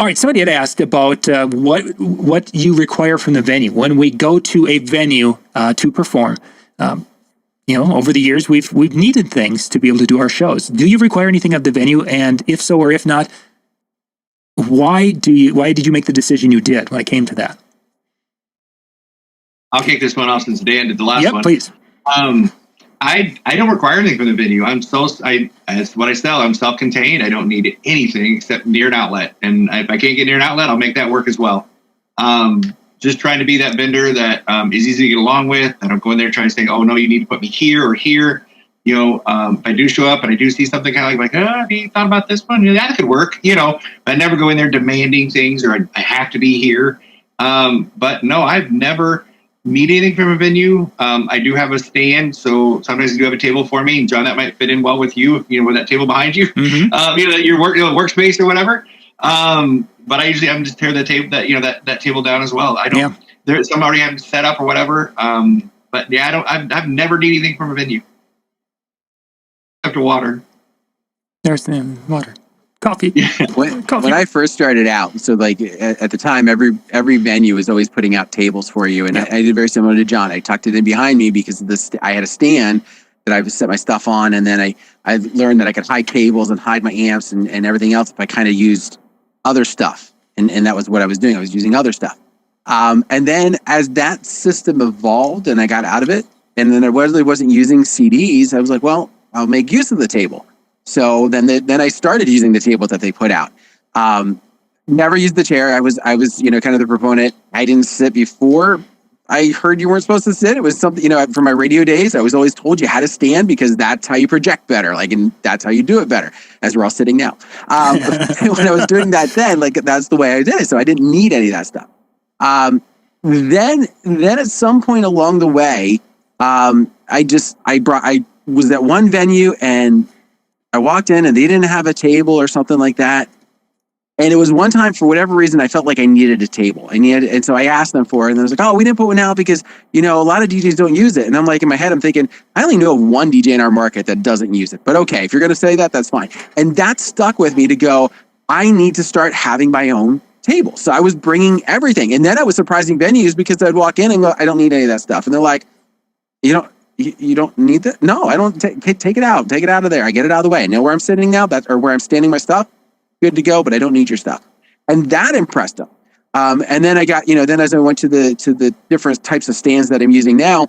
All right, somebody had asked about what you require from the venue when we go to a venue to perform. Over the years we've needed things to be able to do our shows. Do you require anything of the venue? And if so, or if not, why did you make the decision you did when it came to that? I'll kick this one off since Dan did the last one. Yep, please. I don't require anything from the venue. That's what I sell. I'm self-contained. I don't need anything except near an outlet. And if I can't get near an outlet, I'll make that work as well. Just trying to be that vendor that is easy to get along with. I don't go in there trying to say, oh, no, you need to put me here or here. If I do show up and I do see something kind of like, have you thought about this one? That could work, but I never go in there demanding things or I have to be here. But no, I've never need anything from a venue. I do have a stand, so sometimes you do have a table for me. And John, that might fit in well with you, with that table behind you, mm-hmm. Your workspace or whatever. But I'm just tear the table that table down as well. I don't. Yeah. Some already have it set up or whatever. But yeah, I've never need anything from a venue except water. There's the water. Coffee. Yeah. When I first started out, so like at the time, every venue was always putting out tables for you, and yeah. I did very similar to John. I tucked it in behind me because I had a stand that I would set my stuff on, and then I learned that I could hide cables and hide my amps and everything else if I kind of used other stuff, and that was what I was doing. I was using other stuff, and then as that system evolved and I got out of it, and then I wasn't using CDs, I was like, well, I'll make use of the table. So then I started using the tables that they put out. Never used the chair. I was kind of the proponent. I didn't sit before I heard you weren't supposed to sit. It was something, from my radio days, I was always told you had to stand because that's how you project better. And that's how you do it better, as we're all sitting now. When I was doing that then, that's the way I did it. So I didn't need any of that stuff. Then at some point along the way, I was at one venue and I walked in and they didn't have a table or something like that. And it was one time, for whatever reason, I felt like I needed a table. And so I asked them for it. And I was like, oh, we didn't put one out because, a lot of DJs don't use it. And I'm like, in my head, I'm thinking, I only know one DJ in our market that doesn't use it. But okay, if you're going to say that, that's fine. And that stuck with me to go, I need to start having my own table. So I was bringing everything. And then I was surprising venues because I'd walk in and go, I don't need any of that stuff. And they're like, you don't need that? No, I don't. Take it out. Take it out of there. I get it out of the way. I know where I'm sitting now, or where I'm standing my stuff. Good to go, but I don't need your stuff. And that impressed them. And then I got, then as I went to the different types of stands that I'm using now,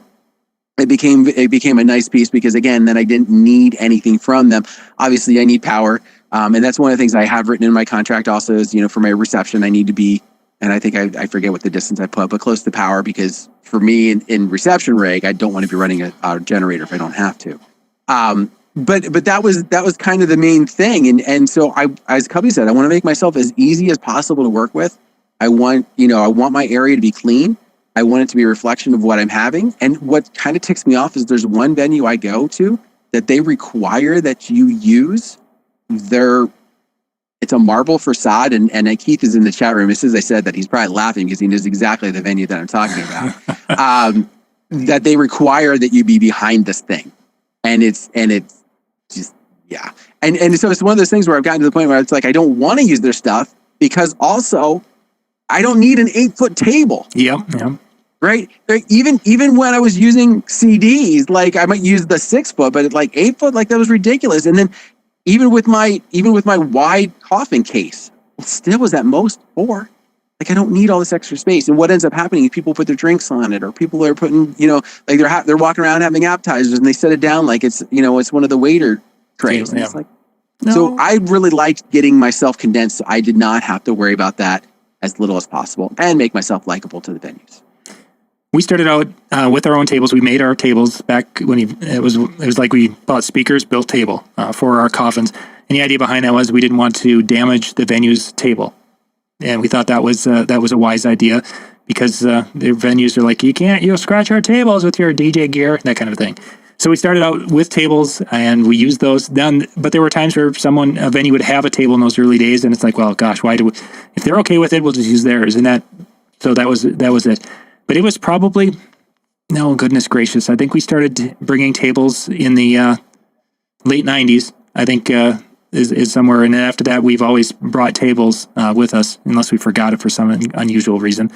it became a nice piece because, again, then I didn't need anything from them. Obviously, I need power. And that's one of the things I have written in my contract also is, for my reception, I need to be, and I think I forget what the distance I put, but close to power, because for me in reception rig, I don't want to be running a generator if I don't have to. But that was kind of the main thing. And so I, as Cubby said, I want to make myself as easy as possible to work with. I want my area to be clean. I want it to be a reflection of what I'm having. And what kind of ticks me off is there's one venue I go to that they require that you use it's a marble facade, and Keith is in the chat room. As soon as I said that, he's probably laughing because he knows exactly the venue that I'm talking about. That they require that you be behind this thing, and it's just yeah. And so it's one of those things where I've gotten to the point where it's like I don't want to use their stuff because also I don't need an 8-foot table. Yeah. Right. Even when I was using CDs, like I might use the 6-foot, but 8 foot, that was ridiculous. And then even with my wide coffin case, it still was at most 4. I don't need all this extra space. And what ends up happening is people put their drinks on it, or people are putting, they're walking around having appetizers and they set it down like it's, it's one of the waiter trays. Yeah. It's no. So I really liked getting myself condensed. So I did not have to worry about that as little as possible and make myself likable to the venues. We started out with our own tables. We made our tables back when it was like we bought speakers, built table for our coffins. And the idea behind that was we didn't want to damage the venue's table, and we thought that was a wise idea because the venues are like, you'll scratch our tables with your DJ gear, that kind of thing. So we started out with tables and we used those. Then, but there were times where a venue would have a table in those early days, and it's like, well, gosh, if they're okay with it, we'll just use theirs. And that was it. But it was probably, no, goodness gracious, I think we started bringing tables in the late 90s. I think is somewhere. And then after that, we've always brought tables with us, unless we forgot it for some unusual reason.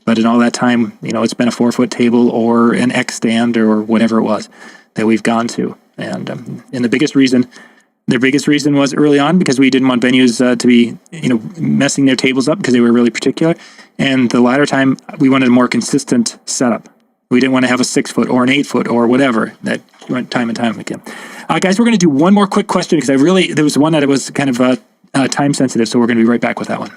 But in all that time, it's been a 4-foot table or an X stand or whatever it was that we've gone to. And the biggest reason was early on because we didn't want venues to be, messing their tables up because they were really particular. And the latter time, we wanted a more consistent setup. We didn't want to have a 6-foot or an 8-foot or whatever that went time and time again. Guys, we're going to do one more quick question because there was one that it was kind of time sensitive. So we're going to be right back with that one.